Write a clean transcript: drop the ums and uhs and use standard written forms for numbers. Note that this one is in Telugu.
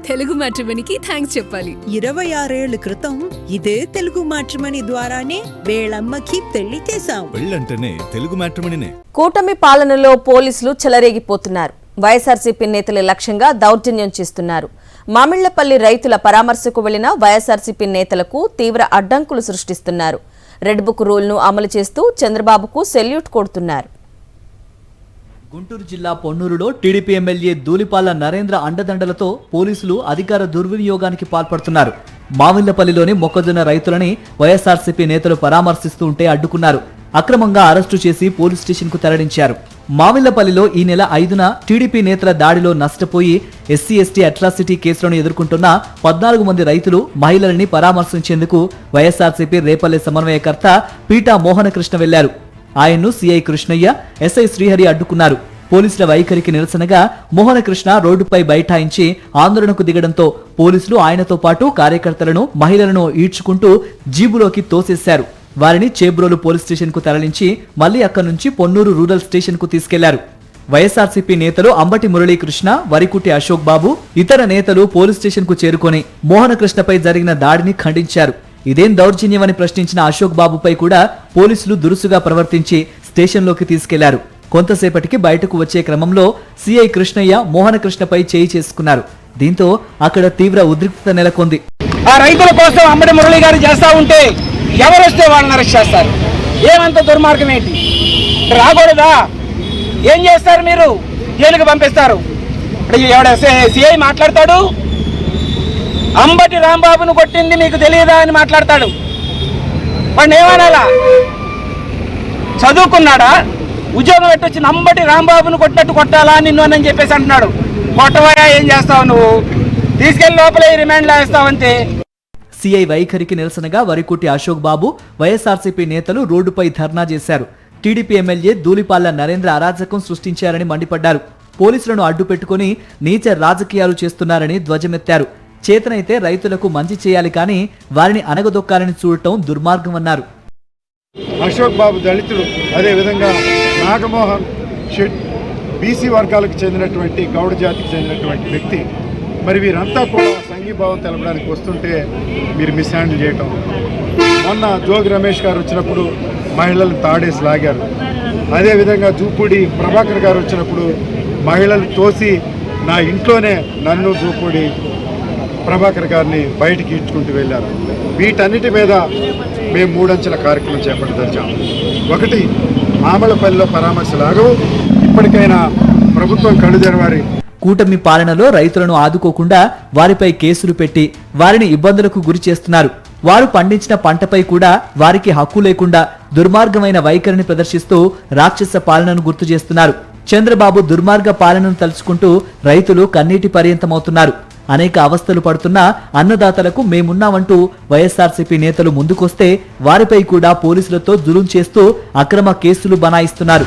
తెలుగు మ్యాట్రిమోనీకి థ్యాంక్స్ చెప్పాలి. 26 ఏళ్ల క్రితం ఇదే తెలుగు మ్యాట్రిమోనీ ద్వారానే వేళమ్మకి పెళ్లి చేశాం. పెళ్ళంటేనే తెలుగు మ్యాట్రిమోనీనే. కూటమి పాలనలో పోలీసులు చెలరేగిపోతున్నారు. వైఎస్ఆర్సీపీ నేతల లక్ష్యంగా దౌర్జన్యం చేస్తున్నారు. మామిళ్లపల్లి రైతుల పరామర్శకు వెళ్లిన వైఎస్ఆర్సీపీ నేతలకు తీవ్ర అడ్డంకులు సృష్టిస్తున్నారు. రెడ్ బుక్ రూల్ను అమలు చేస్తూ చంద్రబాబుకు సెల్యూట్ కొడుతున్నారు. గుంటూరు జిల్లా పొన్నూరులో టీడీపీ ఎమ్మెల్యే ధూళిపాల నరేంద్ర అండదండలతో పోలీసులు అధికార దుర్వినియోగానికి పాల్పడుతున్నారు. మామిళ్లపల్లిలోని మొక్కజొన్న రైతులని వైఎస్ఆర్సీపీ నేతలు పరామర్శిస్తూ ఉంటే అడ్డుకున్నారు. అక్రమంగా అరెస్టు చేసి పోలీస్ స్టేషన్ కు తరలించారు. మామిళ్లపల్లిలో ఈ నెల 5న టీడీపీ నేతల దాడిలో నష్టపోయి ఎస్సీ ఎస్టీ అట్రాసిటీ కేసులను ఎదుర్కొంటున్న 14 మంది రైతులు మహిళలని పరామర్శించేందుకు వైఎస్ఆర్సీపీ రేపల్లె సమన్వయకర్త పీటా మోహనకృష్ణ వెళ్లారు. ఆయన్ను సీఐ కృష్ణయ్య, ఎస్ఐ శ్రీహరి అడ్డుకున్నారు. పోలీసుల వైఖరికి నిరసనగా మోహనకృష్ణ రోడ్డుపై బైఠాయించి ఆందోళనకు దిగడంతో పోలీసులు ఆయనతో పాటు కార్యకర్తలను, మహిళలను ఈడ్చుకుంటూ జీబులోకి తోసేశారు. వారిని చేబ్రోలు పోలీస్ స్టేషన్ కు తరలించి మళ్లీ అక్కడి నుంచి పొన్నూరు రూరల్ స్టేషన్ కు తీసుకెళ్లారు. వైఎస్ఆర్సీపీ నేతలు అంబటి మురళీకృష్ణ, వరికుటి అశోక్ బాబు, ఇతర నేతలు పోలీస్ స్టేషన్ కు చేరుకొని మోహనకృష్ణపై జరిగిన దాడిని ఖండించారు. ఇదేం దౌర్జన్యమని ప్రశ్నించిన అశోక్ బాబుపై కూడా పోలీసులు దురుసుగా ప్రవర్తించి స్టేషన్లోకి తీసుకెళ్లారు. కొంతసేపటికి బయటకు వచ్చే క్రమంలో సీఐ కృష్ణయ్య మోహనకృష్ణపై చేయి చేసుకున్నారు. దీంతో అక్కడ తీవ్ర ఉద్రిక్తత నెలకొంది. ఆ రైతుల కోసం అంబటి మురళి గారు చేస్తా ఉంటే ఎవరు వస్తే వాళ్ళని అరెస్ట్ చేస్తారు? ఏమంత దుర్మార్గం ఏంటి? రాకూడదా? ఏం చేస్తారు మీరు? జైలుకి పంపిస్తారు. సిఐ మాట్లాడతాడు, అంబటి రాంబాబును కొట్టింది మీకు తెలియదా అని మాట్లాడతాడు. వాడిని ఏమనాలా? చదువుకున్నాడా? ఉద్యోగం పెట్టొచ్చిన అంబటి రాంబాబును కొట్టినట్టు కొట్టాలా నిన్ను అని చెప్పేసి అంటున్నాడు. కొట్టవయా, ఏం చేస్తావు నువ్వు? తీసుకెళ్లి లోపలే రిమాండ్లో వేస్తావంతే. సీఐ వైఖరికి నిరసనగా వరికుటి అశోక్ బాబు, వైఎస్ఆర్సీపీ నేతలు రోడ్డుపై ధర్నా చేశారు. టీడీపీ ఎమ్మెల్యే ధూళిపాల నరేంద్ర అరాజకం సృష్టించారని మండిపడ్డారు. పోలీసులను అడ్డు పెట్టుకుని నీచ రాజకీయాలు చేస్తున్నారని ధ్వజమెత్తారు. చేతనైతే రైతులకు మంచి చేయాలి కానీ వారిని అనగదొక్కాలని చూడటం దుర్మార్గమన్నారు. అశోక్ బాబు దళితుడు, అదేవిధంగా నాగమోహన్ షెడ్ బీసీ వర్గాలకు చెందినటువంటి గౌడ జాతికి చెందినటువంటి వ్యక్తి. మరి వీరంతా కూడా సంఘీభావం తెలపడానికి వస్తుంటే మీరు మిస్ హ్యాండిల్ చేయటం. మొన్న జోగి రమేష్ గారు వచ్చినప్పుడు మహిళలను తాడేసి లాగారు. అదేవిధంగా జూపూడి ప్రభాకర్ గారు వచ్చినప్పుడు మహిళలు తోసి నా ఇంట్లోనే నన్ను జూపూడి ప్రభాకర్ గారిని బయటికి ఈడ్చుకుంటూ వెళ్ళారు. వీటన్నిటి మీద మేము 3 అంచెల కార్యక్రమం చేపట్టదలిచాము. ఒకటి, మామిళ్లపల్లిలో పరామర్శలాగవు. ఇప్పటికైనా ప్రభుత్వం కళ్ళు తెరవాలి. కూటమి పాలనలో రైతులను ఆదుకోకుండా వారిపై కేసులు పెట్టి వారిని ఇబ్బందులకు గురి చేస్తున్నారు. వారు పండించిన పంటపై కూడా వారికి హక్కు లేకుండా దుర్మార్గమైన వైఖరిని ప్రదర్శిస్తూ రాక్షస పాలనను గుర్తు చేస్తున్నారు. చంద్రబాబు దుర్మార్గ పాలనను తలుచుకుంటూ రైతులు కన్నీటి పర్యంతమవుతున్నారు. అనేక అవస్థలు పడుతున్న అన్నదాతలకు మేమున్నామంటూ వైఎస్ఆర్సీపీ నేతలు ముందుకొస్తే వారిపై కూడా పోలీసులతో జులుం చేస్తూ అక్రమ కేసులు బనాయిస్తున్నారు.